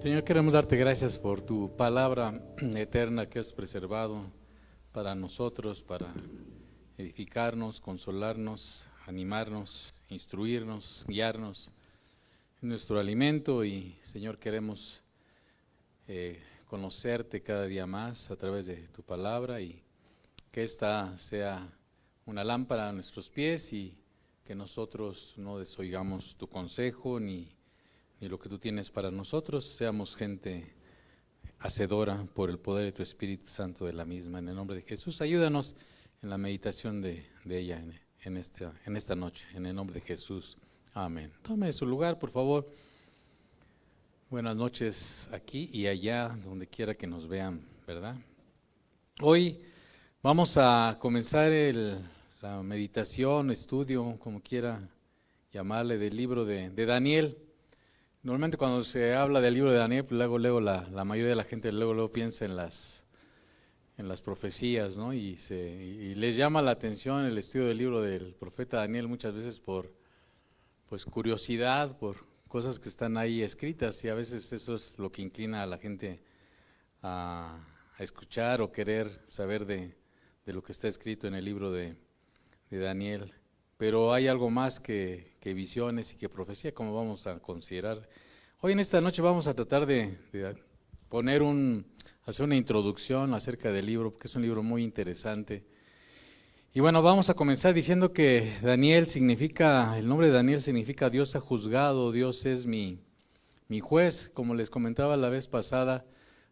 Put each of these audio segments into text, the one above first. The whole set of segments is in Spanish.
Señor, queremos darte gracias por tu palabra eterna que has preservado para nosotros, para edificarnos, consolarnos, animarnos, instruirnos, guiarnos en nuestro alimento. Y Señor, queremos conocerte cada día más a través de tu palabra, y que esta sea una lámpara a nuestros pies, y que nosotros no desoigamos tu consejo ni lo que tú tienes para nosotros. Seamos gente hacedora por el poder de tu Espíritu Santo de la misma. En el nombre de Jesús, ayúdanos en la meditación de ella en esta noche. En el nombre de Jesús, amén. Tome su lugar, por favor. Buenas noches aquí y allá, donde quiera que nos vean, ¿verdad? Hoy vamos a comenzar la meditación, estudio, como quiera llamarle, del libro de Daniel. Normalmente cuando se habla del libro de Daniel, pues luego la mayoría de la gente luego piensa en las profecías, ¿no? Y les llama la atención el estudio del libro del profeta Daniel muchas veces por pues curiosidad, por cosas que están ahí escritas, y a veces eso es lo que inclina a la gente a escuchar o querer saber de lo que está escrito en el libro de Daniel. Pero hay algo más que visiones y que profecía, como vamos a considerar. Hoy en esta noche vamos a tratar de hacer una introducción acerca del libro, porque es un libro muy interesante. Y bueno, vamos a comenzar diciendo que el nombre de Daniel significa Dios ha juzgado, Dios es mi juez. Como les comentaba la vez pasada,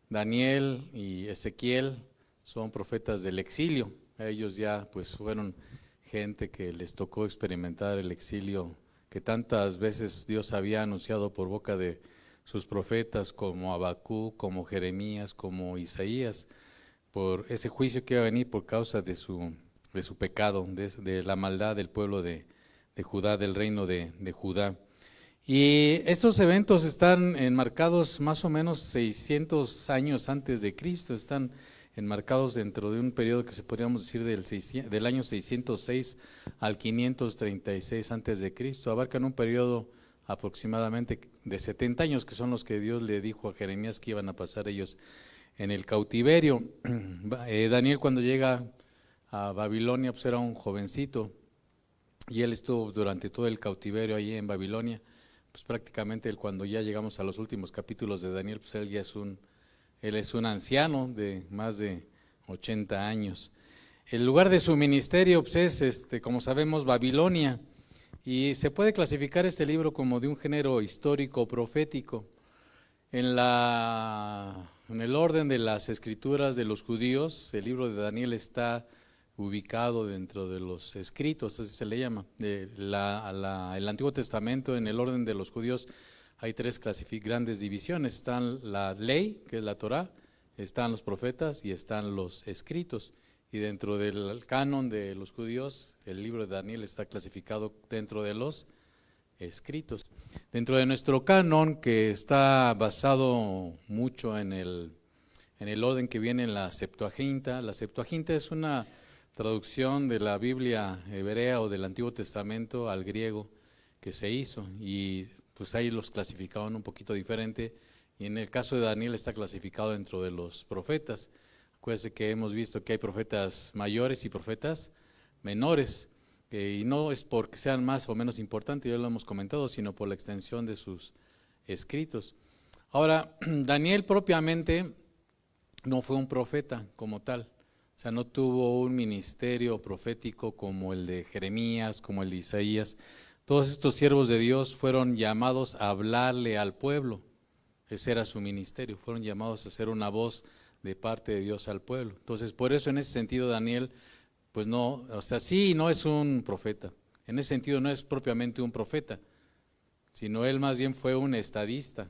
Daniel y Ezequiel son profetas del exilio. Ellos ya pues fueron gente que les tocó experimentar el exilio que tantas veces Dios había anunciado por boca de sus profetas, como Habacuc, como Jeremías, como Isaías, por ese juicio que iba a venir por causa de su pecado, de la maldad del pueblo de Judá, del reino de Judá. Y estos eventos están enmarcados más o menos 600 años antes de Cristo, están enmarcados dentro de un periodo que podríamos decir del año 606 al 536 antes de Cristo. Abarcan un periodo aproximadamente de 70 años, que son los que Dios le dijo a Jeremías que iban a pasar ellos en el cautiverio. Daniel, cuando llega a Babilonia, pues era un jovencito, y él estuvo durante todo el cautiverio allí en Babilonia. Pues prácticamente cuando ya llegamos a los últimos capítulos de Daniel, pues él es un anciano de más de 80 años. El lugar de su ministerio pues es, como sabemos, Babilonia, y se puede clasificar este libro como de un género histórico profético. En el orden de las escrituras de los judíos, el libro de Daniel está ubicado dentro de los escritos, así se le llama. El Antiguo Testamento, en el orden de los judíos, hay tres grandes divisiones. Están la ley, que es la Torá, están los profetas y están los escritos. Y dentro del canon de los judíos, el libro de Daniel está clasificado dentro de los escritos. Dentro de nuestro canon, que está basado mucho en el orden que viene en la Septuaginta es una traducción de la Biblia hebrea o del Antiguo Testamento al griego que se hizo, y pues ahí los clasificaban un poquito diferente, y en el caso de Daniel está clasificado dentro de los profetas. Acuérdense que hemos visto que hay profetas mayores y profetas menores, y no es porque sean más o menos importantes, ya lo hemos comentado, sino por la extensión de sus escritos. Ahora, Daniel propiamente no fue un profeta como tal, o sea, no tuvo un ministerio profético como el de Jeremías, como el de Isaías. Todos estos siervos de Dios fueron llamados a hablarle al pueblo. Ese era su ministerio, fueron llamados a ser una voz de parte de Dios al pueblo. Entonces, por eso en ese sentido Daniel, pues no, o sea, sí, no es un profeta. En ese sentido no es propiamente un profeta, sino él más bien fue un estadista.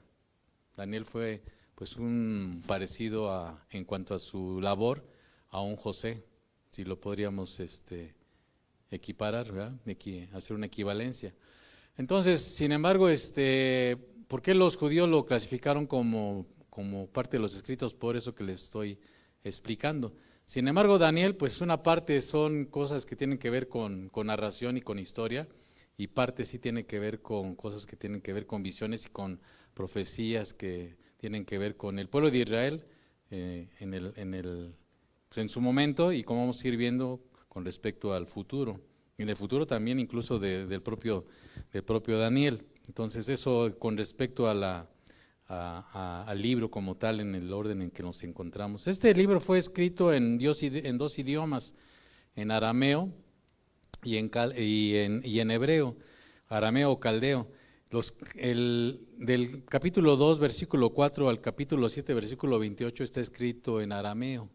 Daniel fue pues un parecido en cuanto a su labor a un José, si lo podríamos equiparar, ¿verdad? Hacer una equivalencia. Entonces, sin embargo, ¿por qué los judíos lo clasificaron como parte de los escritos? Por eso que les estoy explicando. Sin embargo, Daniel, pues una parte son cosas que tienen que ver con narración y con historia, y parte sí tiene que ver con cosas que tienen que ver con visiones y con profecías que tienen que ver con el pueblo de Israel pues en su momento y cómo vamos a ir viendo con respecto al futuro. Y en el futuro también incluso del propio Daniel. Entonces eso con respecto a al libro como tal, en el orden en que nos encontramos. Este libro fue escrito en dos idiomas, en arameo y en hebreo, arameo o caldeo. Del capítulo 2, versículo 4 al capítulo 7, versículo 28 está escrito en arameo.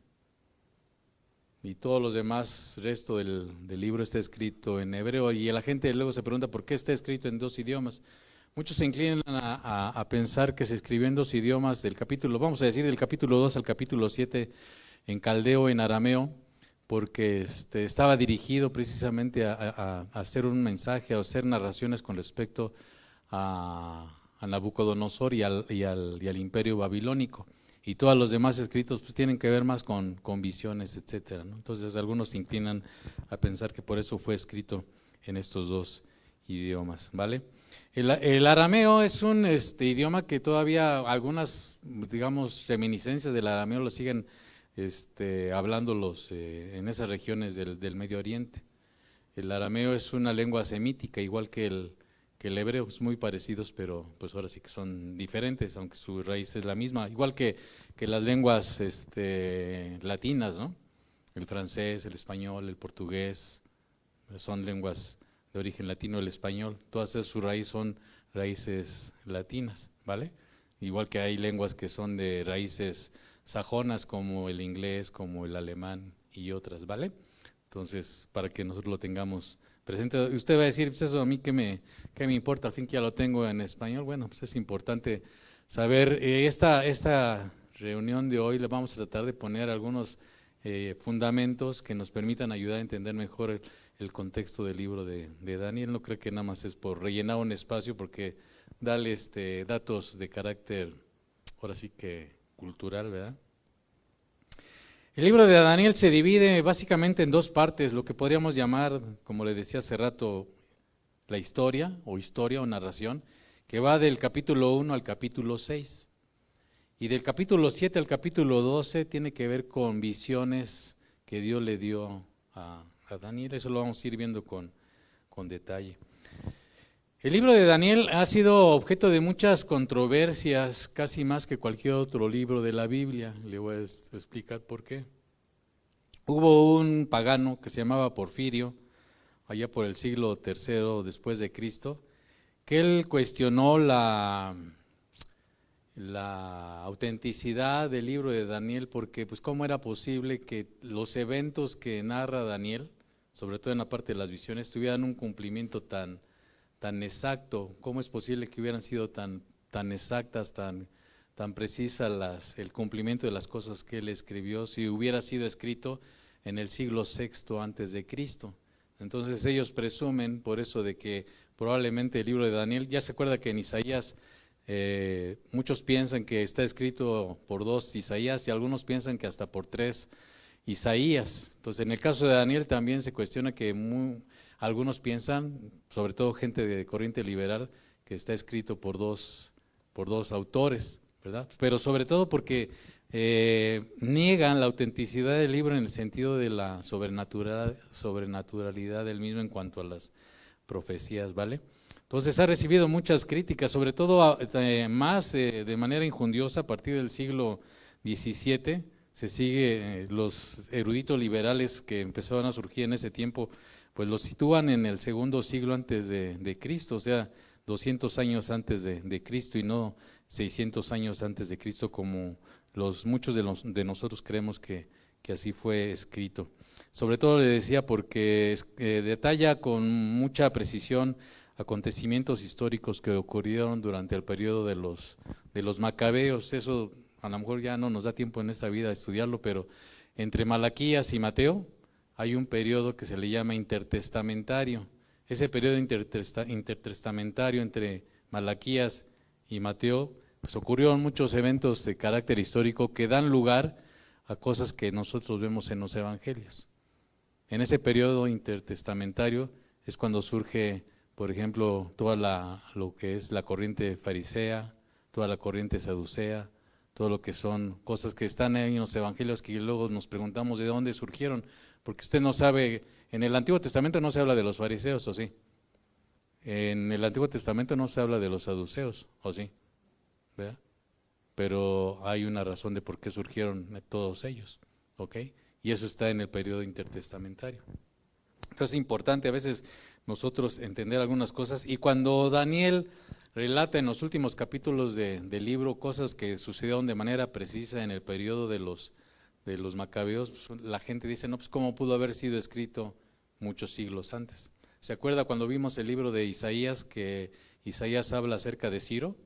Y todos los demás, resto del libro está escrito en hebreo. Y la gente luego se pregunta por qué está escrito en dos idiomas. Muchos se inclinan a pensar que se escribió en dos idiomas del capítulo, vamos a decir del capítulo 2 al capítulo 7 en caldeo, en arameo, porque estaba dirigido precisamente a hacer un mensaje, a hacer narraciones con respecto a Nabucodonosor y al imperio babilónico. Y todos los demás escritos pues tienen que ver más con visiones, etcétera, ¿no? Entonces algunos se inclinan a pensar que por eso fue escrito en estos dos idiomas, ¿vale? El arameo es un idioma que todavía algunas, digamos, reminiscencias del arameo lo siguen hablando en esas regiones del Medio Oriente. El arameo es una lengua semítica, igual que el hebreo, es muy parecidos, pero pues ahora sí que son diferentes, aunque su raíz es la misma, igual que las lenguas latinas, ¿no? El francés, el español, el portugués, son lenguas de origen latino, el español, todas esas su raíz son raíces latinas, ¿vale? Igual que hay lenguas que son de raíces sajonas, como el inglés, como el alemán y otras, ¿vale? Entonces, para que nosotros lo tengamos presente. Usted va a decir, pues eso a mí qué me importa, al fin que ya lo tengo en español. Bueno, pues es importante saber. Esta reunión de hoy le vamos a tratar de poner algunos fundamentos que nos permitan ayudar a entender mejor el contexto del libro de Daniel. No creo que nada más es por rellenar un espacio, porque darle datos de carácter, ahora sí que cultural, ¿verdad? El libro de Daniel se divide básicamente en dos partes, lo que podríamos llamar, como le decía hace rato, la historia o narración, que va del capítulo 1 al capítulo 6. Y del capítulo 7 al capítulo 12 tiene que ver con visiones que Dios le dio a Daniel. Eso lo vamos a ir viendo con detalle. El libro de Daniel ha sido objeto de muchas controversias, casi más que cualquier otro libro de la Biblia. Le voy a explicar por qué. Hubo un pagano que se llamaba Porfirio, allá por el siglo III después de Cristo, que él cuestionó la autenticidad del libro de Daniel, porque pues cómo era posible que los eventos que narra Daniel, sobre todo en la parte de las visiones, tuvieran un cumplimiento tan exacto. ¿Cómo es posible que hubieran sido tan exactas, tan precisas el cumplimiento de las cosas que él escribió, si hubiera sido escrito en el siglo VI antes de Cristo? Entonces ellos presumen por eso de que probablemente el libro de Daniel, ya se acuerda que en Isaías muchos piensan que está escrito por 2 Isaías y algunos piensan que hasta por 3 Isaías. Entonces en el caso de Daniel también se cuestiona que algunos piensan, sobre todo gente de corriente liberal, que está escrito por dos autores, ¿verdad? Pero sobre todo porque niegan la autenticidad del libro en el sentido de la sobrenaturalidad del mismo en cuanto a las profecías, ¿vale? Entonces ha recibido muchas críticas, sobre todo más de manera injundiosa a partir del siglo XVII. Se sigue, los eruditos liberales que empezaron a surgir en ese tiempo, pues los sitúan en el segundo siglo antes de Cristo, o sea, 200 años antes de Cristo y no 600 años antes de Cristo, como muchos de nosotros creemos que así fue escrito. Sobre todo le decía porque detalla con mucha precisión acontecimientos históricos que ocurrieron durante el periodo de los macabeos. Eso a lo mejor ya no nos da tiempo en esta vida de estudiarlo, pero entre Malaquías y Mateo hay un periodo que se le llama intertestamentario. Ese periodo intertestamentario entre Malaquías y Mateo, pues ocurrieron muchos eventos de carácter histórico que dan lugar a cosas que nosotros vemos en los evangelios. En ese periodo intertestamentario es cuando surge, por ejemplo, toda lo que es la corriente farisea, toda la corriente saducea, todo lo que son cosas que están ahí en los evangelios que luego nos preguntamos de dónde surgieron, porque usted no sabe, en el Antiguo Testamento no se habla de los fariseos, ¿o sí? En el Antiguo Testamento no se habla de los saduceos, ¿o sí? ¿Verdad? Pero hay una razón de por qué surgieron todos ellos, ¿ok? Y eso está en el periodo intertestamentario. Entonces es importante a veces nosotros entender algunas cosas, y cuando Daniel relata en los últimos capítulos del libro cosas que sucedieron de manera precisa en el periodo de los macabeos, pues la gente dice, no, pues cómo pudo haber sido escrito muchos siglos antes. ¿Se acuerda cuando vimos el libro de Isaías, que Isaías habla acerca de Ciro?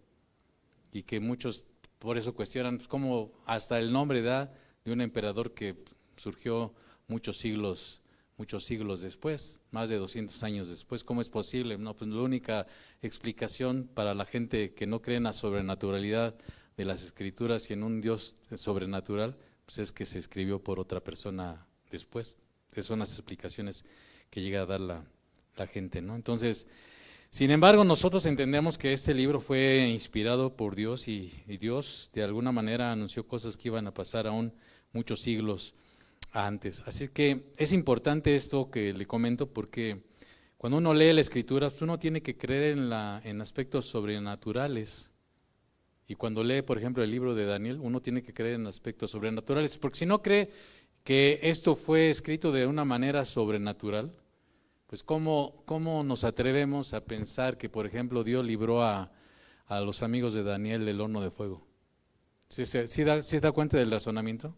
Y que muchos por eso cuestionan, pues cómo hasta el nombre da de un emperador que surgió muchos siglos después, más de 200 años después. ¿Cómo es posible? No, pues la única explicación para la gente que no cree en la sobrenaturalidad de las Escrituras y en un Dios sobrenatural, pues es que se escribió por otra persona después. Esas son las explicaciones que llega a dar la gente, ¿no? Entonces, sin embargo, nosotros entendemos que este libro fue inspirado por Dios y Dios de alguna manera anunció cosas que iban a pasar aún muchos siglos antes. Así que es importante esto que le comento, porque cuando uno lee la Escritura, pues uno tiene que creer en aspectos sobrenaturales. Y cuando lee, por ejemplo, el libro de Daniel, uno tiene que creer en aspectos sobrenaturales, porque si no cree que esto fue escrito de una manera sobrenatural, pues ¿cómo nos atrevemos a pensar que, por ejemplo, Dios libró a los amigos de Daniel del horno de fuego? ¿Sí da cuenta del razonamiento?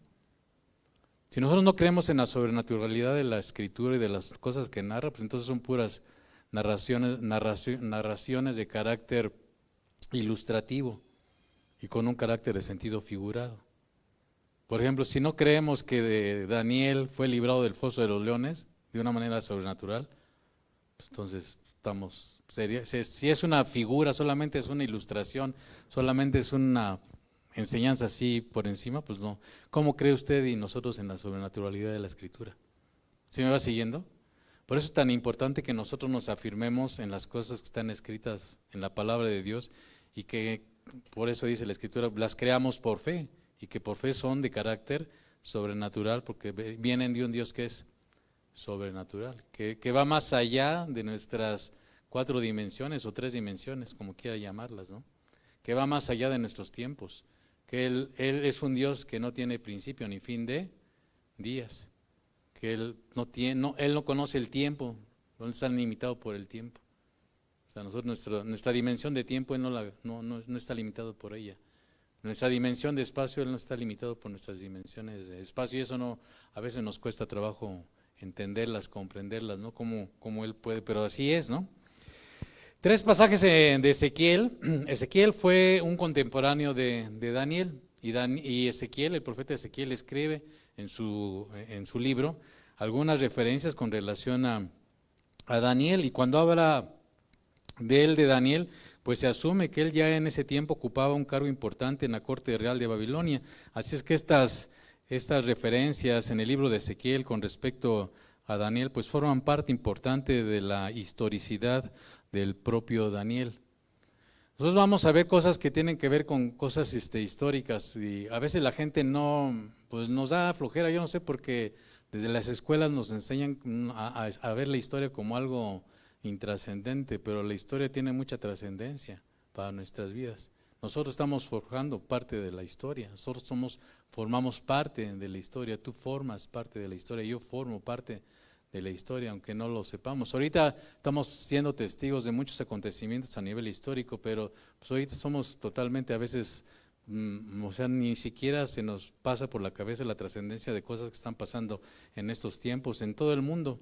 Si nosotros no creemos en la sobrenaturalidad de la Escritura y de las cosas que narra, pues entonces son puras narraciones de carácter ilustrativo y con un carácter de sentido figurado. Por ejemplo, si no creemos que Daniel fue librado del foso de los leones de una manera sobrenatural, pues entonces si es una figura, solamente es una ilustración, solamente es una enseñanza así por encima, pues no. ¿Cómo cree usted y nosotros en la sobrenaturalidad de la Escritura? ¿Sí me va siguiendo? Por eso es tan importante que nosotros nos afirmemos en las cosas que están escritas en la palabra de Dios, y que por eso dice la Escritura, las creamos por fe, y que por fe son de carácter sobrenatural, porque vienen de un Dios que es sobrenatural, que va más allá de nuestras 4 dimensiones o 3 dimensiones, como quiera llamarlas, ¿no? Que va más allá de nuestros tiempos, que Él es un Dios que no tiene principio ni fin de días, que Él no conoce el tiempo, no está limitado por el tiempo. O sea, nuestra dimensión de tiempo Él no está limitado por ella. Nuestra dimensión de espacio Él no está limitado por nuestras dimensiones de espacio, y eso a veces nos cuesta trabajo entenderlas, comprenderlas, ¿no? Cómo Él puede, pero así es, ¿no? 3 pasajes de Ezequiel. Ezequiel fue un contemporáneo de Daniel, y Ezequiel, el profeta Ezequiel, escribe en su libro algunas referencias con relación a Daniel, y cuando habla de Daniel, pues se asume que él ya en ese tiempo ocupaba un cargo importante en la corte real de Babilonia. Así es que estas referencias en el libro de Ezequiel con respecto a Daniel, pues forman parte importante de la historicidad del propio Daniel. Nosotros vamos a ver cosas que tienen que ver con cosas históricas, y a veces la gente pues nos da flojera, yo no sé, porque desde las escuelas nos enseñan a ver la historia como algo intrascendente, pero la historia tiene mucha trascendencia para nuestras vidas. Nosotros estamos forjando parte de la historia, nosotros formamos parte de la historia, tú formas parte de la historia, yo formo parte de la historia, aunque no lo sepamos. Ahorita estamos siendo testigos de muchos acontecimientos a nivel histórico, pero pues ahorita somos totalmente a veces, o sea, ni siquiera se nos pasa por la cabeza la trascendencia de cosas que están pasando en estos tiempos en todo el mundo.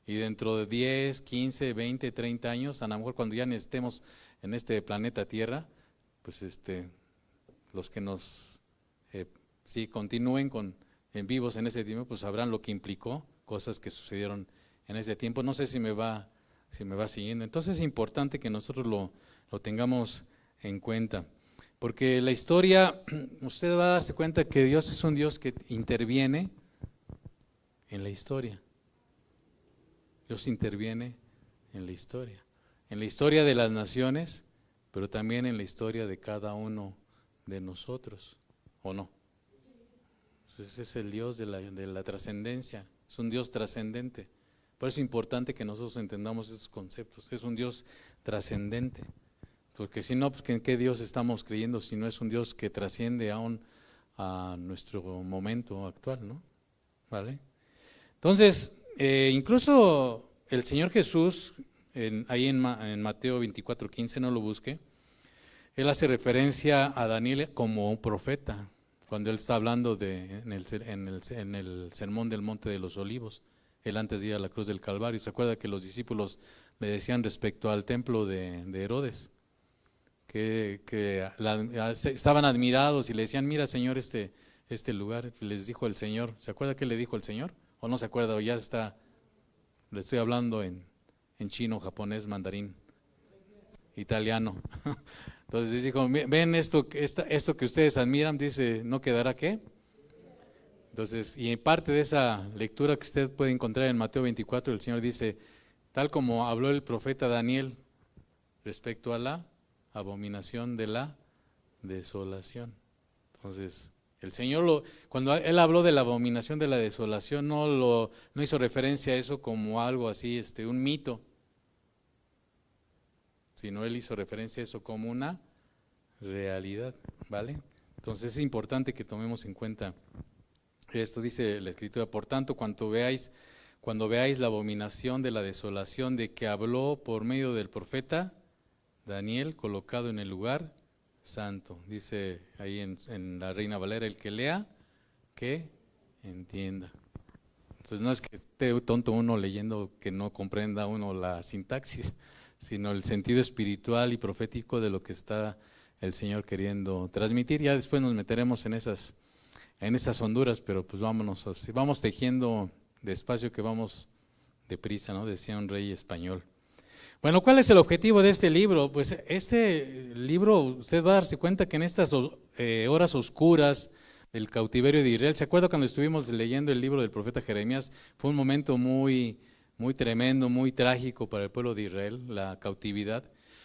Y dentro de 10, 15, 20, 30 años, a lo mejor cuando ya ni estemos en este planeta Tierra, pues los que nos continúen en vivos en ese tiempo, pues sabrán lo que implicó cosas que sucedieron en ese tiempo. No sé si me va siguiendo. Entonces es importante que nosotros lo tengamos en cuenta, porque la historia, usted va a darse cuenta que Dios es un Dios que interviene en la historia. Dios interviene en la historia de las naciones, pero también en la historia de cada uno de nosotros, ¿o no? Ese es el Dios de la trascendencia, es un Dios trascendente. Por eso es importante que nosotros entendamos estos conceptos, es un Dios trascendente. Porque si no, pues ¿en qué Dios estamos creyendo si no es un Dios que trasciende aún a nuestro momento actual, ¿no? ¿Vale? Entonces, incluso el Señor Jesús, ahí en Mateo 24:15, no lo busque, Él hace referencia a Daniel como un profeta, cuando Él está hablando en el Sermón del Monte de los Olivos, Él antes de ir a la cruz del Calvario. ¿Se acuerda que los discípulos le decían respecto al templo de Herodes? Que estaban admirados y le decían, mira Señor, este lugar. Les dijo el Señor, ¿se acuerda qué le dijo el Señor? ¿O no se acuerda? O ya está, le estoy hablando en chino, japonés, mandarín, italiano. Entonces les dijo, ven esto que ustedes admiran, dice, ¿no quedará qué? Entonces, y en parte de esa lectura que usted puede encontrar en Mateo 24, el Señor dice, tal como habló el profeta Daniel respecto a la abominación de la desolación. Entonces, el Señor, cuando Él habló de la abominación de la desolación, no hizo referencia a eso como algo así, un mito, sino Él hizo referencia a eso como una realidad, ¿vale? Entonces es importante que tomemos en cuenta esto. Dice la Escritura, por tanto, cuando veáis la abominación de la desolación de que habló por medio del profeta Daniel, colocado en el lugar santo. Dice ahí en la Reina Valera, el que lea, que entienda. Entonces no es que esté tonto uno leyendo que no comprenda uno la sintaxis, sino el sentido espiritual y profético de lo que está el Señor queriendo transmitir. Ya después nos meteremos en esas honduras, pero pues vamos tejiendo despacio que vamos deprisa, ¿no? Decía un rey español. Bueno, ¿cuál es el objetivo de este libro? Pues este libro, usted va a darse cuenta que en estas horas oscuras del cautiverio de Israel, ¿se acuerda cuando estuvimos leyendo el libro del profeta Jeremías? Fue un momento muy, muy tremendo, muy trágico para el pueblo de Israel, la cautividad.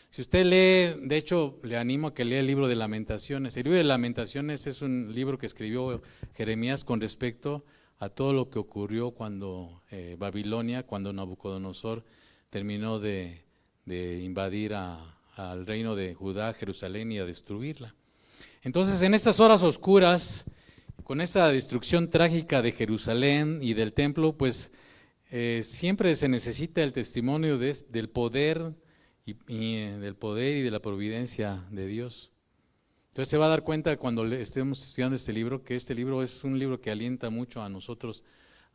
Si usted lee, de hecho, le animo a que lea el libro de Lamentaciones. El libro de Lamentaciones es un libro que escribió Jeremías con respecto a todo lo que ocurrió cuando Babilonia, cuando Nabucodonosor terminó de invadir al reino de Judá, Jerusalén, y a destruirla. Entonces, en estas horas oscuras, con esta destrucción trágica de Jerusalén y del templo, pues siempre se necesita el testimonio del poder y de la providencia de Dios. Entonces se va a dar cuenta cuando estemos estudiando este libro, que este libro es un libro que alienta mucho a nosotros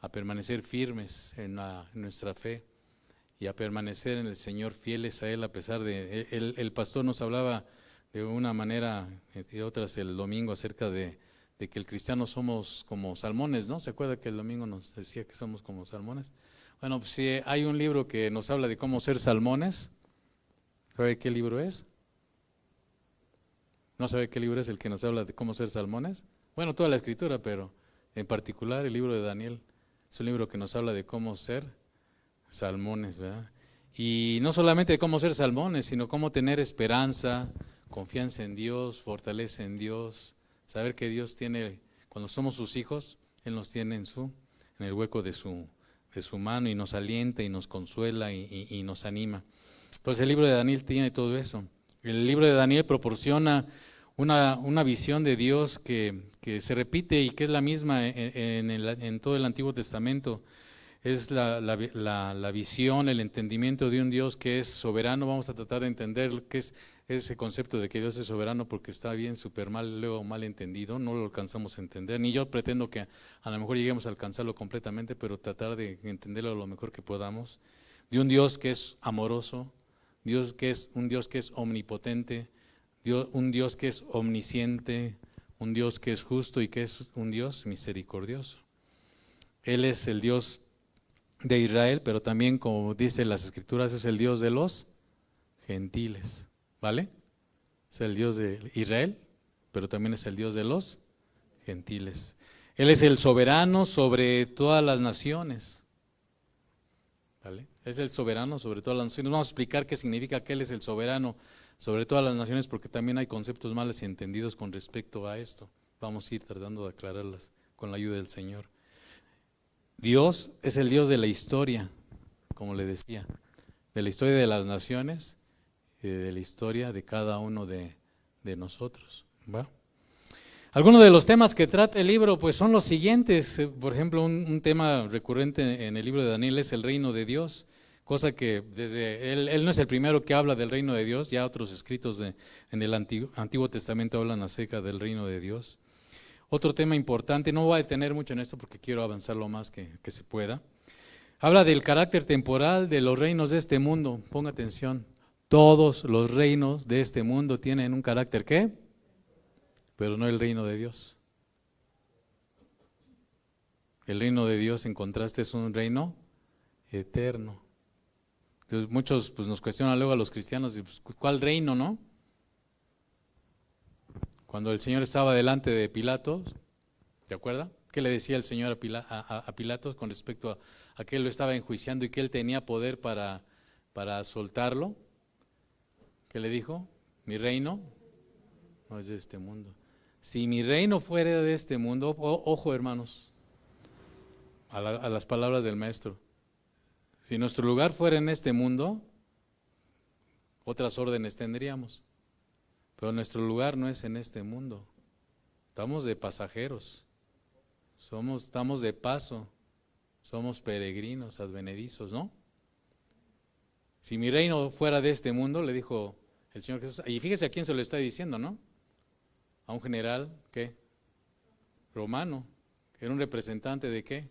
a permanecer firmes en nuestra fe y a permanecer en el Señor, fieles a Él, a pesar de... El pastor nos hablaba de una manera y otras el domingo acerca de que el cristiano somos como salmones, ¿no? ¿Se acuerda que el domingo nos decía que somos como salmones? Bueno, pues si hay un libro que nos habla de cómo ser salmones, ¿sabe qué libro es? ¿No sabe qué libro es el que nos habla de cómo ser salmones? Bueno, toda la escritura, pero en particular el libro de Daniel es un libro que nos habla de cómo ser salmones, ¿verdad? Y no solamente de cómo ser salmones, sino cómo tener esperanza, confianza en Dios, fortaleza en Dios, saber que Dios tiene, cuando somos sus hijos, Él nos tiene en el hueco de su mano y nos alienta y nos consuela y nos anima. Entonces el libro de Daniel tiene todo eso. El libro de Daniel proporciona una visión de Dios que se repite y que es la misma en todo el Antiguo Testamento. Es la visión, el entendimiento de un Dios que es soberano. Vamos a tratar de entender qué es ese concepto de que Dios es soberano, porque está bien súper luego mal entendido, no lo alcanzamos a entender, ni yo pretendo que a lo mejor lleguemos a alcanzarlo completamente, pero tratar de entenderlo lo mejor que podamos. De un Dios que es amoroso, un Dios que es omnipotente, un Dios que es omnisciente, un Dios que es justo y que es un Dios misericordioso. Él es el Dios de Israel, pero también, como dice las Escrituras, es el Dios de los gentiles, ¿vale? Es el Dios de Israel, pero también es el Dios de los gentiles. Él es el soberano sobre todas las naciones, ¿vale? Es el soberano sobre todas las naciones. Vamos a explicar qué significa que Él es el soberano sobre todas las naciones, porque también hay conceptos mal entendidos con respecto a esto. vamos a ir tratando de aclararlas con la ayuda del Señor. Dios es el Dios de la historia, como le decía, de la historia de las naciones y de la historia de cada uno de nosotros, ¿va? Algunos de los temas que trata el libro pues son los siguientes. Por ejemplo, un tema recurrente en el libro de Daniel es el reino de Dios, cosa que desde él no es el primero que habla del reino de Dios, ya otros escritos en el Antiguo Testamento hablan acerca del reino de Dios. Otro tema importante, no voy a detener mucho en esto porque quiero avanzar lo más que se pueda. Habla del carácter temporal de los reinos de este mundo. Ponga atención, todos los reinos de este mundo tienen un carácter ¿qué? Pero no el reino de Dios. El reino de Dios, en contraste, es un reino eterno. Entonces muchos pues, nos cuestionan luego a los cristianos, pues, ¿cuál reino, no? Cuando el Señor estaba delante de Pilatos, ¿te acuerdas? ¿Qué le decía el Señor a Pilatos con respecto a que él lo estaba enjuiciando y que él tenía poder para soltarlo? ¿Qué le dijo? Mi reino no es de este mundo. Si mi reino fuera de este mundo, ojo hermanos, a las palabras del maestro, si nuestro lugar fuera en este mundo, otras órdenes tendríamos, pero nuestro lugar no es en este mundo, estamos de pasajeros, estamos de paso, somos peregrinos, advenedizos, ¿no? Si mi reino fuera de este mundo, le dijo el Señor Jesús, y fíjese a quién se lo está diciendo, ¿no? A un general, ¿qué? Romano, que era un representante de ¿qué?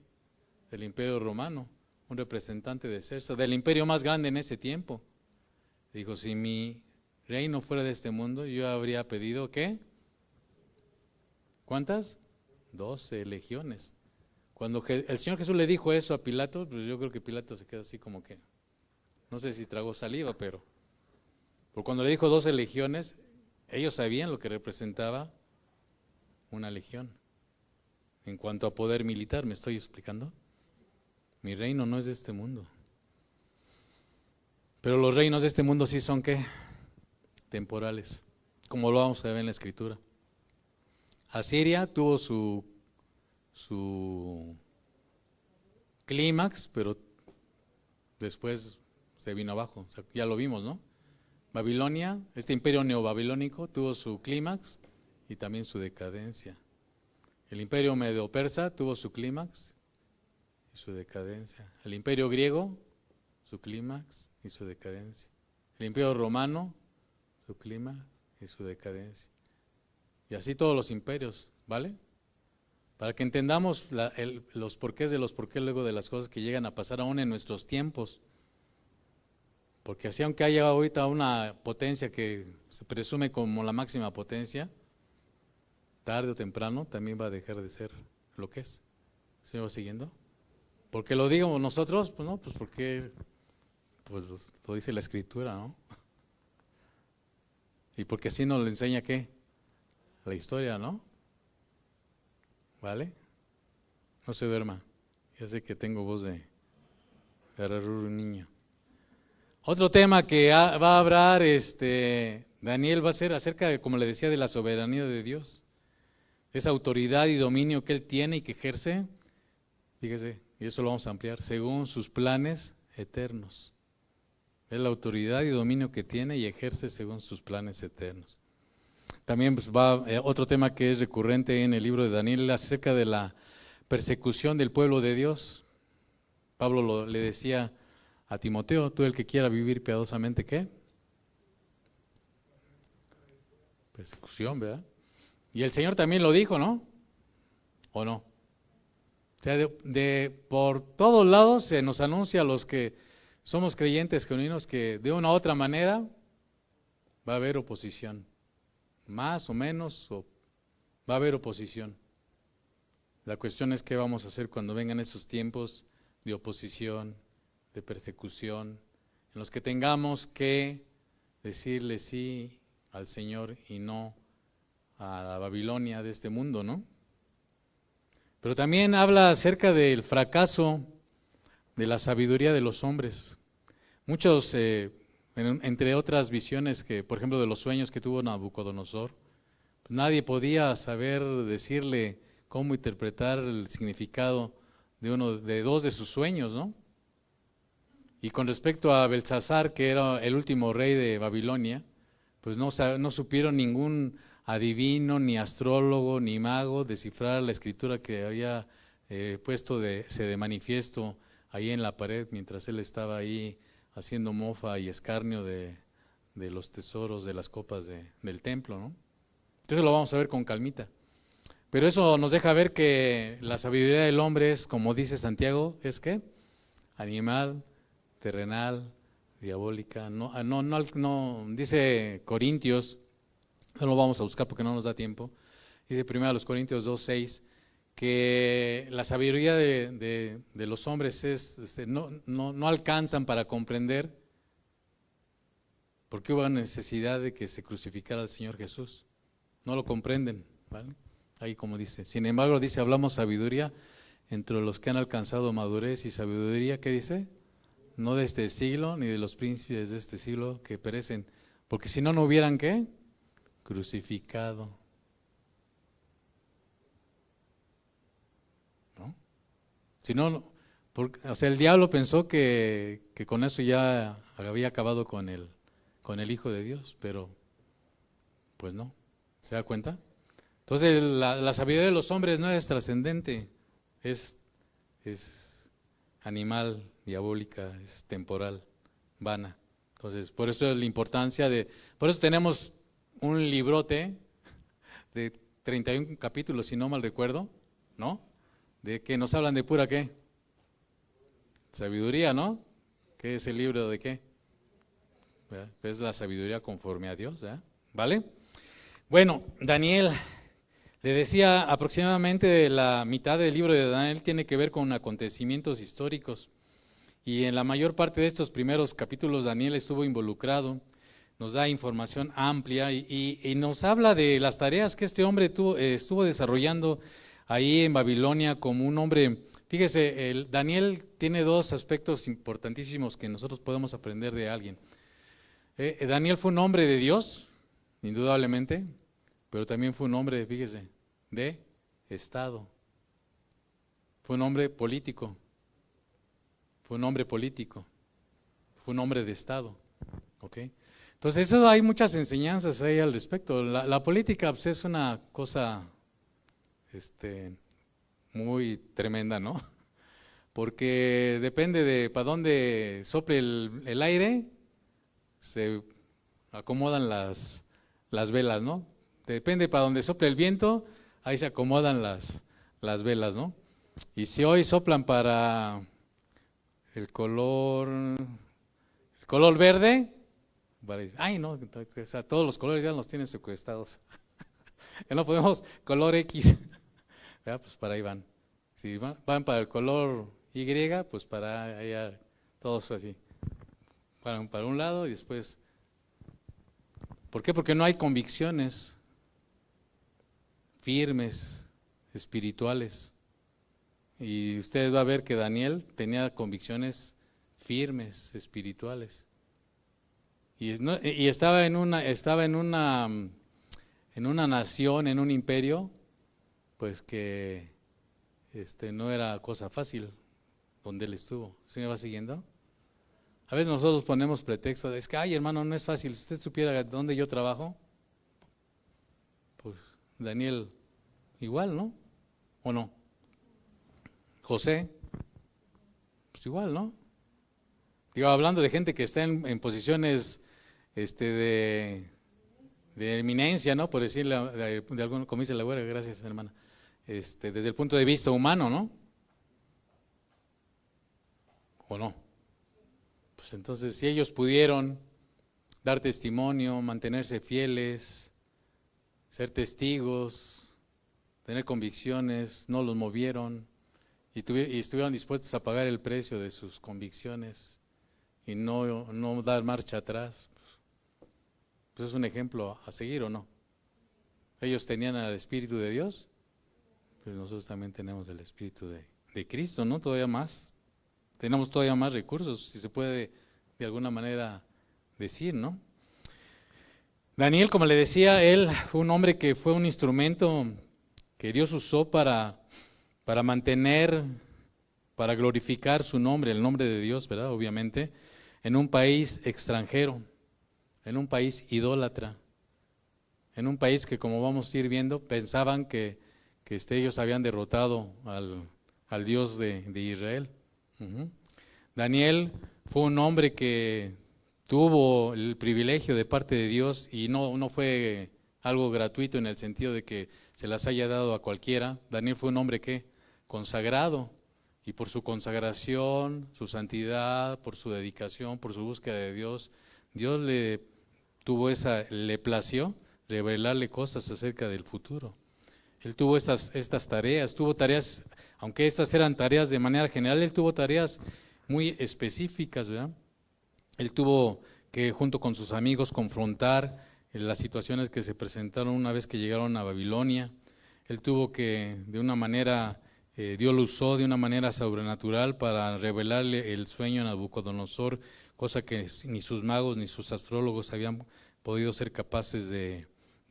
Del imperio romano, un representante de César, del imperio más grande en ese tiempo. Dijo, si mi reino fuera de este mundo, yo habría pedido, ¿qué? ¿Cuántas? 12 legiones. Cuando el Señor Jesús le dijo eso a Pilato, pues yo creo que Pilato se queda así como que, no sé si tragó saliva, pero por cuando le dijo 12 legiones, ellos sabían lo que representaba una legión. En cuanto a poder militar, ¿me estoy explicando? Mi reino no es de este mundo. Pero los reinos de este mundo sí son ¿qué? Temporales, como lo vamos a ver en la Escritura. Asiria tuvo su clímax, pero después se vino abajo, o sea, ya lo vimos, ¿no? Babilonia, este imperio neobabilónico tuvo su clímax y también su decadencia. El imperio medo-persa tuvo su clímax y su decadencia. El imperio griego, su clímax y su decadencia. El imperio romano, su clímax y su decadencia. Y así todos los imperios, ¿vale? Para que entendamos los porqués de los porqués luego de las cosas que llegan a pasar aún en nuestros tiempos. Porque así aunque haya ahorita una potencia que se presume como la máxima potencia, tarde o temprano también va a dejar de ser lo que es. ¿Se va siguiendo? ¿Por qué lo digamos nosotros? Pues no, pues porque pues lo dice la Escritura, ¿no? Y porque así nos lo enseña ¿qué? La historia, ¿no? ¿Vale? No se duerma. Ya sé que tengo voz de un niño. Otro tema que va a hablar Daniel va a ser acerca de, como le decía, de la soberanía de Dios. Esa autoridad y dominio que Él tiene y que ejerce, fíjese, y eso lo vamos a ampliar, según sus planes eternos. Es la autoridad y dominio que tiene y ejerce según sus planes eternos. También pues, va otro tema que es recurrente en el libro de Daniel acerca de la persecución del pueblo de Dios. Pablo le decía a Timoteo, tú el que quiera vivir piadosamente, ¿qué? Persecución, ¿verdad? Y el Señor también lo dijo, ¿no? ¿O no? O sea, por todos lados se nos anuncia a los que somos creyentes genuinos que de una u otra manera va a haber oposición. Más o menos va a haber oposición. La cuestión es qué vamos a hacer cuando vengan esos tiempos de oposición, de persecución, en los que tengamos que decirle sí al Señor y no a la Babilonia de este mundo, ¿no? Pero también habla acerca del fracaso de la sabiduría de los hombres. Muchos, entre otras visiones que, por ejemplo, de los sueños que tuvo Nabucodonosor, Nadie podía saber decirle cómo interpretar el significado de dos de sus sueños, ¿no? Y con respecto a Belsasar, que era el último rey de Babilonia, pues no supieron ningún adivino, ni astrólogo, ni mago descifrar la escritura que había puesto de manifiesto ahí en la pared mientras él estaba ahí haciendo mofa y escarnio de los tesoros de las copas del templo, ¿no? Entonces lo vamos a ver con calmita. Pero eso nos deja ver que la sabiduría del hombre es, como dice Santiago, ¿es qué? Animal, terrenal, diabólica. No, dice Corintios, no lo vamos a buscar porque no nos da tiempo. Dice primero a los Corintios 2:6 que la sabiduría de los hombres no alcanzan para comprender por qué hubo necesidad de que se crucificara al Señor Jesús. No lo comprenden, ¿vale? Ahí como dice. Sin embargo, dice, hablamos sabiduría entre los que han alcanzado madurez y sabiduría, ¿qué dice? No de este siglo, ni de los príncipes de este siglo que perecen, porque si no, no hubieran, ¿qué? Crucificado. ¿No? Si no, o sea, el diablo pensó que con eso ya había acabado con el Hijo de Dios, pero pues no. ¿Se da cuenta? Entonces la sabiduría de los hombres no es trascendente, es animal, diabólica, es temporal, vana. Entonces, por eso es la importancia por eso tenemos un librote de 31 capítulos, si no mal recuerdo, ¿no? De que nos hablan de pura ¿qué? Sabiduría, ¿no? ¿Qué es el libro de qué? Es la sabiduría conforme a Dios, ¿vale? Bueno, Daniel, le decía, aproximadamente la mitad del libro de Daniel tiene que ver con acontecimientos históricos. Y en la mayor parte de estos primeros capítulos Daniel estuvo involucrado, nos da información amplia y nos habla de las tareas que este hombre estuvo desarrollando ahí en Babilonia como un hombre. Fíjese, Daniel tiene dos aspectos importantísimos que nosotros podemos aprender de alguien. Daniel fue un hombre de Dios, indudablemente, pero también fue un hombre, fíjese, de Estado. Fue un hombre político. Fue un hombre político. Fue un hombre de Estado. ¿Ok? Entonces, eso hay muchas enseñanzas ahí al respecto. La política pues, es una cosa muy tremenda, ¿no? Porque depende de para dónde sople el aire, se acomodan las velas, ¿no? Depende para dónde sople el viento, ahí se acomodan las velas, ¿no? Y si hoy soplan para el color verde, ay no, o sea, todos los colores ya los tienen secuestrados. Ya no podemos color X, pues para ahí van. Si van para el color Y, pues para allá, todos así. Para un lado y después. ¿Por qué? Porque no hay convicciones firmes, espirituales. Y usted va a ver que Daniel tenía convicciones firmes, espirituales. Y estaba en una nación, en un imperio, pues que no era cosa fácil donde él estuvo. ¿Sí me va siguiendo? A veces nosotros ponemos pretextos, es que, ay hermano, no es fácil. Si usted supiera dónde yo trabajo, pues Daniel, igual, ¿no? ¿O no? José, pues igual, ¿no? Digo, hablando de gente que está en posiciones de eminencia, ¿no? Por decirle de algún, como dice la güera, gracias hermana, desde el punto de vista humano, ¿no? ¿O no? Pues entonces, si ellos pudieron dar testimonio, mantenerse fieles, ser testigos, tener convicciones, no los movieron y estuvieron dispuestos a pagar el precio de sus convicciones y no dar marcha atrás, pues es un ejemplo a seguir, ¿o no? Ellos tenían el Espíritu de Dios, pues nosotros también tenemos el Espíritu de Cristo, ¿no? Todavía más, tenemos todavía más recursos, si se puede de alguna manera decir, ¿no? Daniel, como le decía, él fue un hombre que fue un instrumento que Dios usó para mantener, para glorificar su nombre, el nombre de Dios, ¿verdad? Obviamente, en un país extranjero, en un país idólatra, en un país que, como vamos a ir viendo, pensaban que ellos habían derrotado al Dios de Israel. Ujú. Daniel fue un hombre que tuvo el privilegio de parte de Dios y no fue algo gratuito en el sentido de que se las haya dado a cualquiera. Daniel fue un hombre que consagrado, y por su consagración, su santidad, por su dedicación, por su búsqueda de Dios, Dios le plació revelarle cosas acerca del futuro. Él tuvo estas tareas, tuvo tareas, aunque estas eran tareas de manera general, él tuvo tareas muy específicas, ¿verdad? Él tuvo que, junto con sus amigos, confrontar las situaciones que se presentaron una vez que llegaron a Babilonia. Él tuvo que, de una manera, Dios lo usó de una manera sobrenatural para revelarle el sueño a Nabucodonosor, cosa que ni sus magos ni sus astrólogos habían podido ser capaces de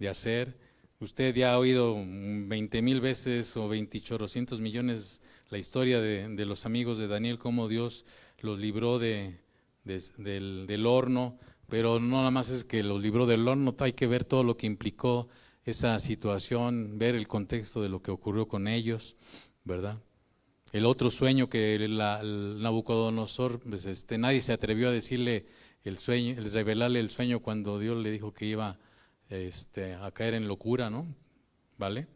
hacer. Usted ya ha oído 20,000 veces o 20,800 millones la historia de los amigos de Daniel, cómo Dios los libró del horno, pero no nada más es que los libró del horno, hay que ver todo lo que implicó esa situación, ver el contexto de lo que ocurrió con ellos, ¿verdad? El otro sueño que el Nabucodonosor, pues nadie se atrevió a decirle el sueño, revelarle el sueño cuando Dios le dijo que iba a caer en locura, ¿no? ¿Vale?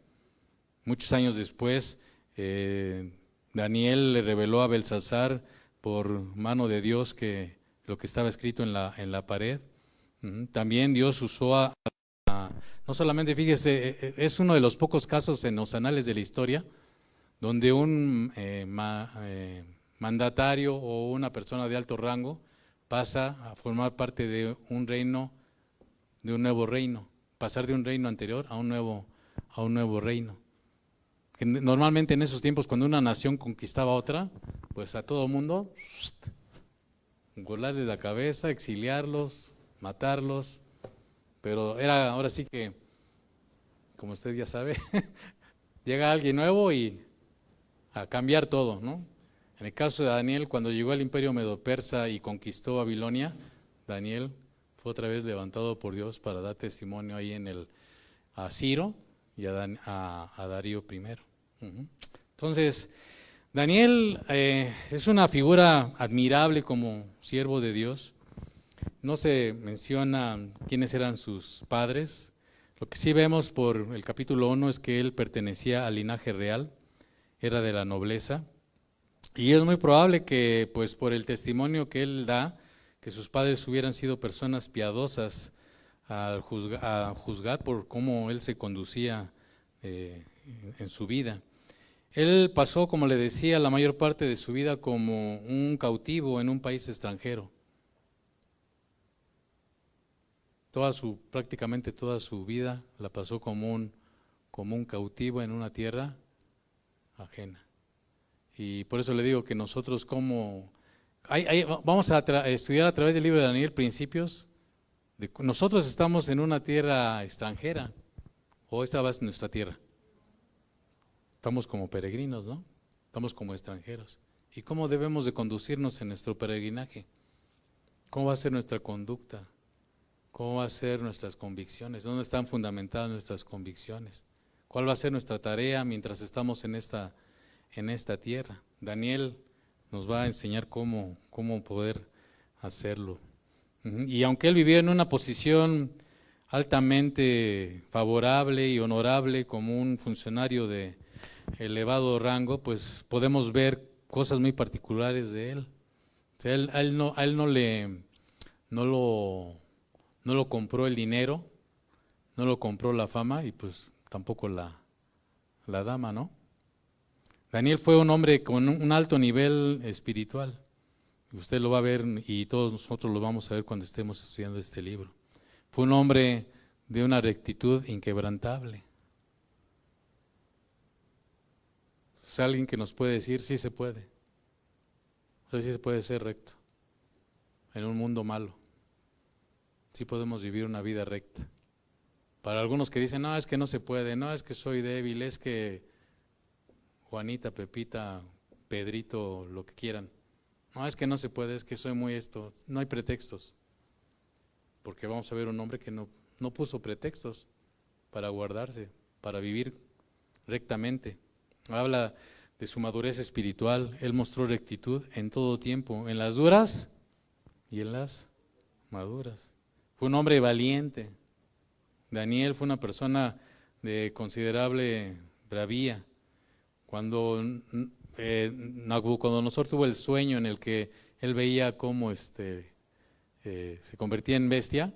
Muchos años después, Daniel le reveló a Belsasar por mano de Dios que lo que estaba escrito en la pared. También Dios usó no solamente, fíjese, es uno de los pocos casos en los anales de la historia donde un mandatario o una persona de alto rango pasa a formar parte de un reino, de un nuevo reino, pasar de un reino anterior a un nuevo reino. Que normalmente en esos tiempos, cuando una nación conquistaba otra, pues a todo mundo volarles la cabeza, exiliarlos, matarlos, pero era ahora sí que, como usted ya sabe, llega alguien nuevo y a cambiar todo, ¿no? En el caso de Daniel, cuando llegó al imperio medo-persa y conquistó Babilonia, Daniel fue otra vez levantado por Dios para dar testimonio ahí a Ciro y a Darío I. Entonces, Daniel es una figura admirable como siervo de Dios. No se menciona quiénes eran sus padres. Lo que sí vemos por el capítulo 1 es que él pertenecía al linaje real, era de la nobleza, y es muy probable que, pues por el testimonio que él da, que sus padres hubieran sido personas piadosas a juzgar por cómo él se conducía en su vida. Él pasó, como le decía, la mayor parte de su vida como un cautivo en un país extranjero. Prácticamente toda su vida la pasó como un cautivo en una tierra ajena. Y por eso le digo que nosotros vamos a estudiar a través del libro de Daniel principios. Nosotros estamos en una tierra extranjera, o esta va a ser nuestra tierra. Estamos como peregrinos, ¿no? Estamos como extranjeros. ¿Y cómo debemos de conducirnos en nuestro peregrinaje? ¿Cómo va a ser nuestra conducta? ¿Cómo va a ser nuestras convicciones? ¿Dónde están fundamentadas nuestras convicciones? ¿Cuál va a ser nuestra tarea mientras estamos en esta tierra? Daniel nos va a enseñar cómo poder hacerlo. Y aunque él vivía en una posición altamente favorable y honorable como un funcionario de elevado rango, pues podemos ver cosas muy particulares de él. O sea, a él no lo compró el dinero, no lo compró la fama y pues tampoco la dama, ¿no? Daniel fue un hombre con un alto nivel espiritual. Usted lo va a ver y todos nosotros lo vamos a ver cuando estemos estudiando este libro. Fue un hombre de una rectitud inquebrantable. Es alguien que nos puede decir, sí se puede. O sea, sí se puede ser recto en un mundo malo. Sí podemos vivir una vida recta. Para algunos que dicen, no, es que no se puede, no, es que soy débil, es que Juanita, Pepita, Pedrito, lo que quieran. No, es que no se puede, es que soy muy esto. No hay pretextos. Porque vamos a ver un hombre que no puso pretextos para guardarse, para vivir rectamente. Habla de su madurez espiritual. Él mostró rectitud en todo tiempo, en las duras y en las maduras. Fue un hombre valiente. Daniel fue una persona de considerable bravía. Cuando Nabucodonosor tuvo el sueño en el que él veía cómo se convertía en bestia,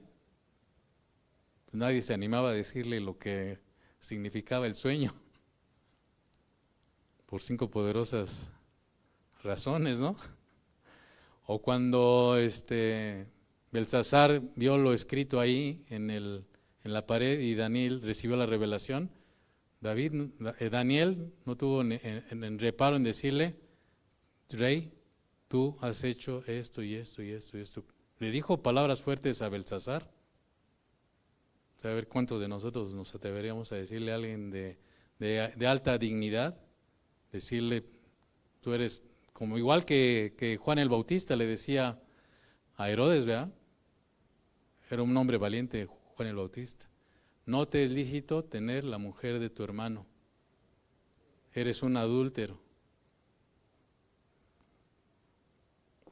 pues nadie se animaba a decirle lo que significaba el sueño, por 5 poderosas razones, ¿no? O cuando Belsasar vio lo escrito ahí en la pared y Daniel recibió la revelación, Daniel no tuvo en reparo en decirle, rey, tú has hecho esto y esto y esto y esto. Le dijo palabras fuertes a Belsasar. A ver cuántos de nosotros nos atreveríamos a decirle a alguien de alta dignidad, decirle, tú eres como igual que Juan el Bautista le decía a Herodes, ¿verdad? Era un hombre valiente, Juan el Bautista. No te es lícito tener la mujer de tu hermano. Eres un adúltero.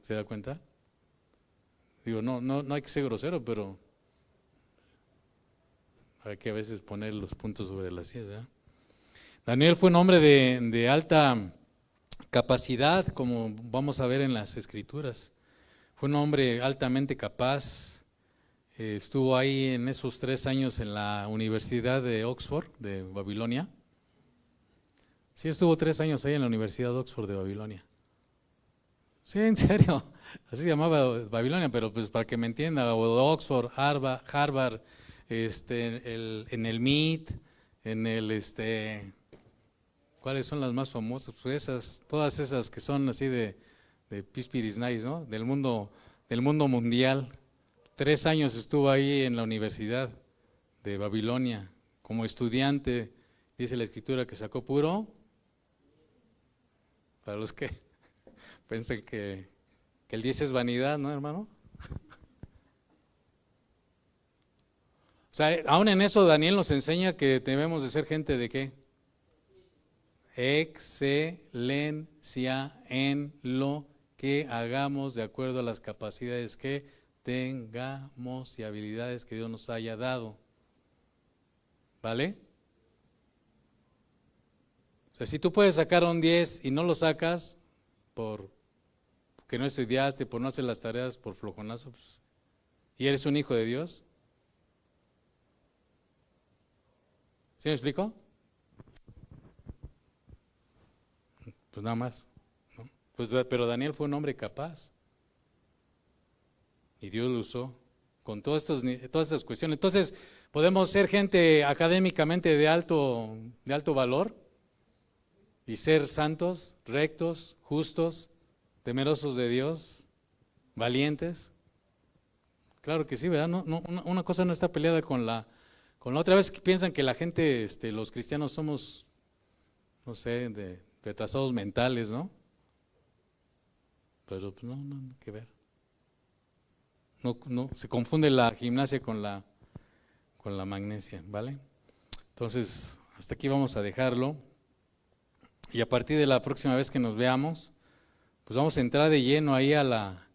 ¿Se da cuenta? Digo, no hay que ser grosero, pero hay que a veces poner los puntos sobre las sillas, ¿verdad? Daniel fue un hombre de alta capacidad, como vamos a ver en las Escrituras. Fue un hombre altamente capaz. Estuvo ahí en esos 3 años en la Universidad de Oxford, de Babilonia. Sí, estuvo 3 años ahí en la Universidad de Oxford de Babilonia. Sí, en serio. Así se llamaba Babilonia, pero pues para que me entienda, o de Oxford, Harvard, en el MIT, ¿cuáles son las más famosas? Pues todas esas que son así de Pispiris Nice, ¿no? Del mundo mundial. 3 años estuvo ahí en la Universidad de Babilonia como estudiante. Dice la Escritura que sacó puro. Para los que piensan que el 10 es vanidad, ¿no, hermano? O sea, aún en eso Daniel nos enseña que debemos de ser gente de ¿qué? Excelencia en lo que hagamos de acuerdo a las capacidades que tengamos y habilidades que Dios nos haya dado. ¿Vale? O sea, si tú puedes sacar un 10 y no lo sacas porque no estudiaste, por no hacer las tareas, por flojonazo, pues, y eres un hijo de Dios. ¿Sí me explico? Pues nada más, ¿no? Pues, pero Daniel fue un hombre capaz. Y Dios lo usó con todas estas cuestiones. Entonces, ¿podemos ser gente académicamente de alto valor? Y ser santos, rectos, justos, temerosos de Dios, valientes. Claro que sí, ¿verdad? Una cosa no está peleada con la otra. Vez que piensan que la gente, los cristianos somos, no sé, de retrasados mentales, ¿no? Pero pues, no, que ver. No, se confunde la gimnasia con la magnesia, ¿vale? Entonces, hasta aquí vamos a dejarlo. Y a partir de la próxima vez que nos veamos, pues vamos a entrar de lleno ahí a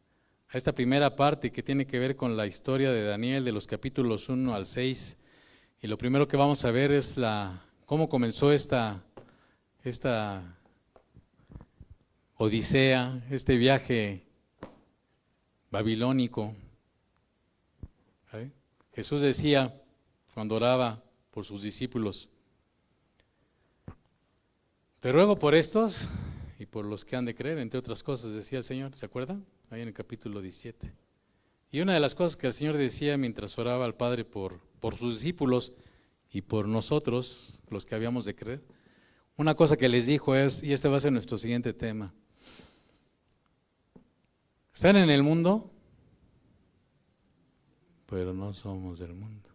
esta primera parte que tiene que ver con la historia de Daniel, de los capítulos 1 al 6. Y lo primero que vamos a ver es cómo comenzó esta odisea, este viaje babilónico. ¿Sí? Jesús decía cuando oraba por sus discípulos, te ruego por estos y por los que han de creer, entre otras cosas decía el Señor, ¿se acuerdan? Ahí en el capítulo 17. Y una de las cosas que el Señor decía mientras oraba al Padre por sus discípulos y por nosotros, los que habíamos de creer, una cosa que les dijo es, y este va a ser nuestro siguiente tema, están en el mundo, pero no somos del mundo.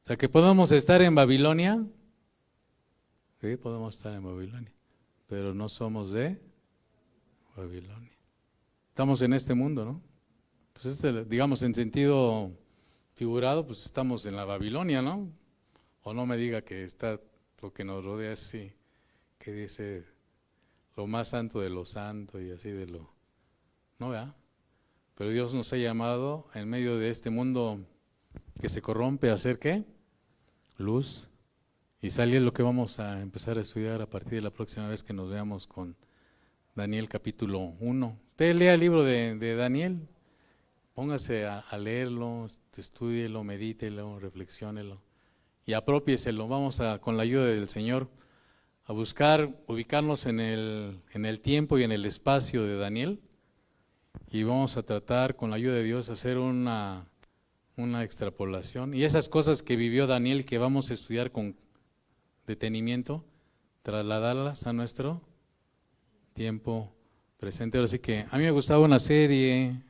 O sea, que podemos estar en Babilonia. Sí, podemos estar en Babilonia, pero no somos de Babilonia. Estamos en este mundo, ¿no? Pues digamos, en sentido figurado, pues estamos en la Babilonia, ¿no? O no me diga que está lo que nos rodea así, que dice lo más santo de lo santo y así de lo... ¿No, verdad? Pero Dios nos ha llamado en medio de este mundo que se corrompe a hacer ¿qué? Luz. Y sale lo que vamos a empezar a estudiar a partir de la próxima vez que nos veamos con Daniel capítulo 1. Usted lea el libro de Daniel, póngase a leerlo, estúdielo, medítelo, reflexiónelo y apropiéselo. Vamos a, con la ayuda del Señor, a buscar ubicarnos en el tiempo y en el espacio de Daniel, y vamos a tratar con la ayuda de Dios hacer una extrapolación, y esas cosas que vivió Daniel que vamos a estudiar con detenimiento, trasladarlas a nuestro tiempo presente. Ahora sí que a mí me gustaba una serie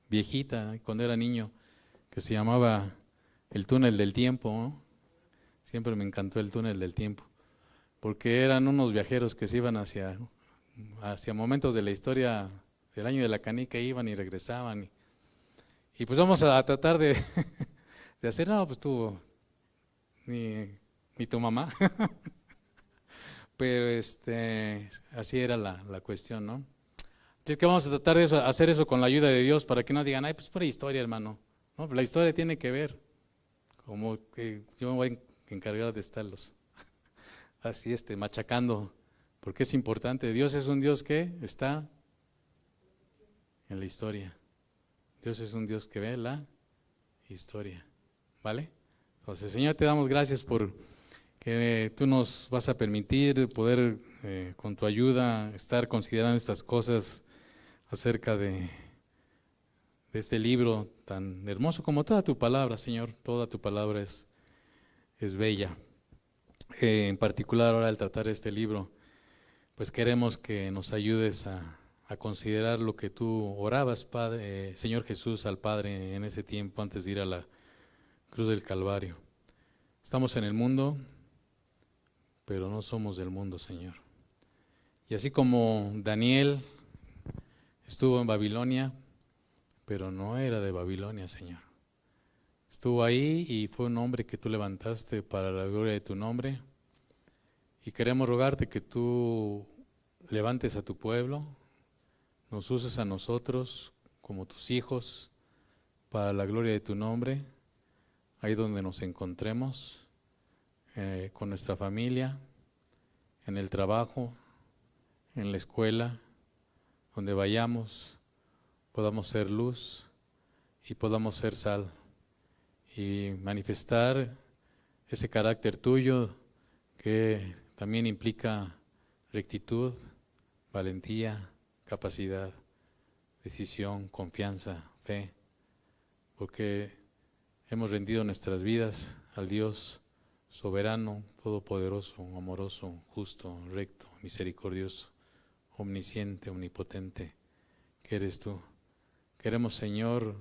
viejita cuando era niño que se llamaba El Túnel del Tiempo, ¿no? Siempre me encantó El Túnel del Tiempo, porque eran unos viajeros que se iban hacia momentos de la historia del año de la canica, iban y regresaban. Y pues vamos a tratar de hacer, no, pues tú, ni tu mamá, pero así era la cuestión, ¿no? Así es que vamos a tratar de hacer eso con la ayuda de Dios para que no digan, ay, pues pura historia, hermano. No, la historia tiene que ver, como que yo me voy a encargar de estarlos así machacando, porque es importante. Dios es un Dios que está en la historia. Dios es un Dios que ve la historia, ¿vale? Entonces, Señor, te damos gracias por que tú nos vas a permitir poder, con tu ayuda, estar considerando estas cosas acerca de este libro tan hermoso como toda tu palabra, Señor. Toda tu palabra es bella. En particular ahora al tratar este libro, pues queremos que nos ayudes a considerar lo que tú orabas, Padre, Señor Jesús, al Padre en ese tiempo antes de ir a la cruz del Calvario. Estamos en el mundo, pero no somos del mundo, Señor. Y así como Daniel estuvo en Babilonia, pero no era de Babilonia, Señor. Estuvo ahí y fue un hombre que tú levantaste para la gloria de tu nombre. Y queremos rogarte que tú levantes a tu pueblo, nos uses a nosotros como tus hijos para la gloria de tu nombre, ahí donde nos encontremos, con nuestra familia, en el trabajo, en la escuela, donde vayamos, podamos ser luz y podamos ser sal y manifestar ese carácter tuyo que también implica rectitud, valentía, capacidad, decisión, confianza, fe, porque hemos rendido nuestras vidas al Dios soberano, todopoderoso, amoroso, justo, recto, misericordioso, omnisciente, omnipotente, que eres tú. Queremos, Señor,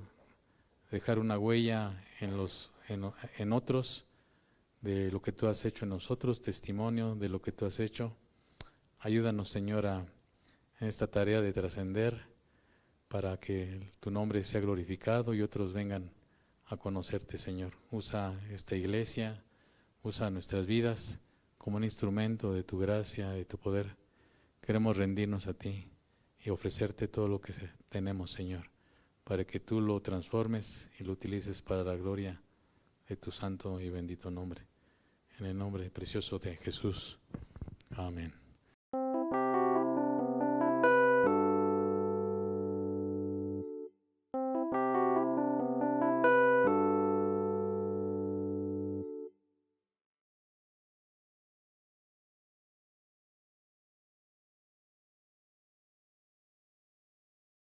dejar una huella en otros de lo que tú has hecho en nosotros, testimonio de lo que tú has hecho. Ayúdanos, Señor, en esta tarea de trascender para que tu nombre sea glorificado y otros vengan a conocerte, Señor. Usa esta iglesia, usa nuestras vidas como un instrumento de tu gracia, de tu poder. Queremos rendirnos a ti y ofrecerte todo lo que tenemos, Señor, para que tú lo transformes y lo utilices para la gloria de tu santo y bendito nombre. En el nombre precioso de Jesús. Amén.